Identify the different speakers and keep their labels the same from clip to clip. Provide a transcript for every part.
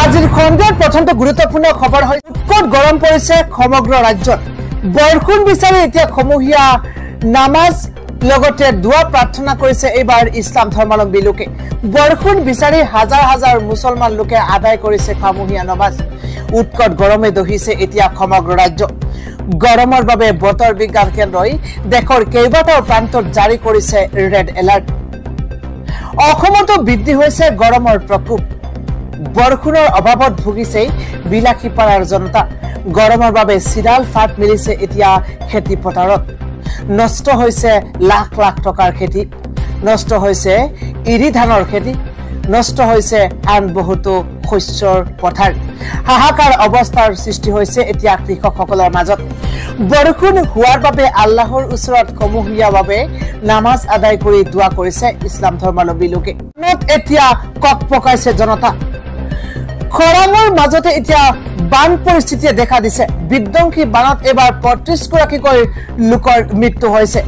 Speaker 1: আজিৰ খণ্ডৰ প্ৰথমটো গুৰুত্বপূৰ্ণ খবৰ হৈছে উৎকট গৰম পৰিছে সমগ্ৰ ৰাজ্যত বৰষুণ বিচাৰি এতিয়া খমুহিয়া নামাজ লগতে দুৱা প্ৰাৰ্থনা কৰিছে এইবাৰ ইছলাম ধৰ্মাৱলম্বী লোকে বৰষুণ বিচাৰি হাজাৰ হাজাৰ মুছলমান লোকে আদায় কৰিছে খমুহিয়া নামাজ উৎকট গৰমে দহিছে এতিয়া সমগ্ৰ ৰাজ্য গৰমৰ বাবে বতৰ বিজ্ঞান কেন্দ্ৰই দেশৰ কেইবাটাও প্ৰান্তত জাৰি কৰিছে ৰেড এলাৰ্ট অসমতো বৃদ্ধি হৈছে গৰমৰ প্ৰকোপ বৰষুণৰ অভাৱত ভুগিছে বিলাসীপাৰাৰ জনতা গৰমৰ বাবে চিৰাল ফাট মিলিছে এতিয়া খেতি পথাৰত নষ্ট হৈছে লাখ লাখ টকাৰ খেতি নষ্ট হৈছে ইৰি ধানৰ খেতি নষ্ট হৈছে আন বহুতো শস্যৰ পথাৰ হাহাকাৰ অৱস্থাৰ সৃষ্টি হৈছে এতিয়া কৃষকসকলৰ মাজত বৰষুণ হোৱাৰ বাবে আল্লাহৰ ওচৰত খমুহিয়াভাৱে নামাজ আদায় কৰি দোৱা কৰিছে ইছলাম ধৰ্মাৱলম্বী লোকে এতিয়া কক পকাইছে জনতা খৰাঙৰ মাজতে এতিয়া বান পৰিস্থিতিয়ে দেখা দিছে বিধ্বংসী বানত এবাৰ ৩৫ গৰাকীকৈ লোকৰ মৃত্যু হৈছে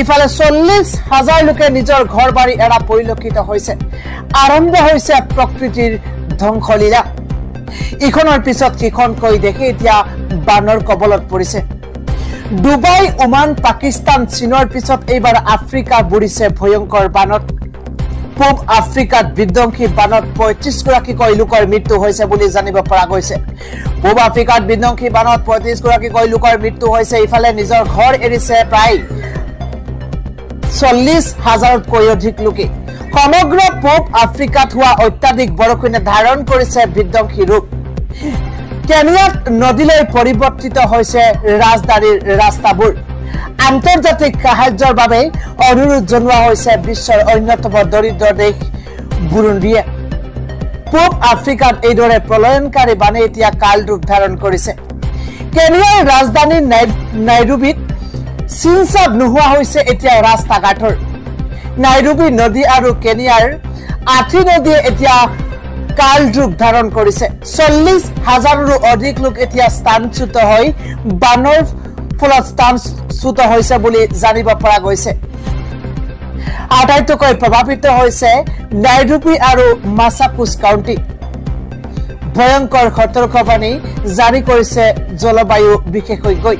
Speaker 1: ইফালে ৪০,০০০ লোকে নিজৰ ঘৰ বাৰী এৰা পৰিলক্ষিত হৈছে আৰম্ভ হৈছে প্ৰকৃতিৰ ধ্বংসলীলা ইখনৰ পিছত সিখনকৈ দেখি এতিয়া বানৰ কবলত পৰিছে ডুবাই ওমান পাকিস্তান চীনৰ পিছত এইবাৰ আফ্ৰিকা বুৰিছে ভয়ংকৰ বানত পূব আফ্ৰিকাত বিধ্বংসী বানত ৩৫ গৰাকীকৈ লোকৰ মৃত্যু হৈছে বুলি জানিব পৰা গৈছে পূব আফ্ৰিকাত বিধ্বংসী বানত ৩৫ গৰাকীকৈ লোকৰ মৃত্যু হৈছে ইফালে নিজৰ ঘৰ এৰিছে প্ৰায় ৪০,০০০তকৈ অধিক লোকে সমগ্ৰ পূব আফ্ৰিকাত হোৱা অত্যাধিক বৰষুণে ধাৰণ কৰিছে বিধ্বংসী ৰূপ কেনিয়াত নদীলৈ পৰিৱৰ্তিত হৈছে ৰাজধানীৰ ৰাস্তাবোৰ আন্তৰ্জাতিক সাহায্যৰ বাবে অনুৰোধ জনোৱা হৈছে বিশ্বৰ অন্যতম দৰিদ্ৰ দেশ বুৰুন্ডিয়ে পূব আফ্ৰিকাত এইদৰে প্ৰলয়নকাৰী বানে এতিয়া কাল ৰূপ ধাৰণ কৰিছে কেনিয়াৰ ৰাজধানী নাইৰোবিত চিনচাব নোহোৱা হৈছে এতিয়া ৰাস্তা ঘাটৰ নাইৰোবি নদী আৰু কেনিয়াৰ আঠি নদীয়ে এতিয়া কাল ৰূপ ধাৰণ কৰিছে ৪০,০০০ৰো অধিক লোক এতিয়া স্থানচ্যুত হৈ বানৰ ফলত স্থানচ্যুত হৈছে বুলি জানিব পৰা গৈছে আটাইতকৈ প্ৰভাৱিত হৈছে নাইৰোবি আৰু মাছাকুচ কাউন্টি ভয়ংকৰ সতৰ্কবাণী জাৰি কৰিছে জলবায়ু বিশেষজ্ঞই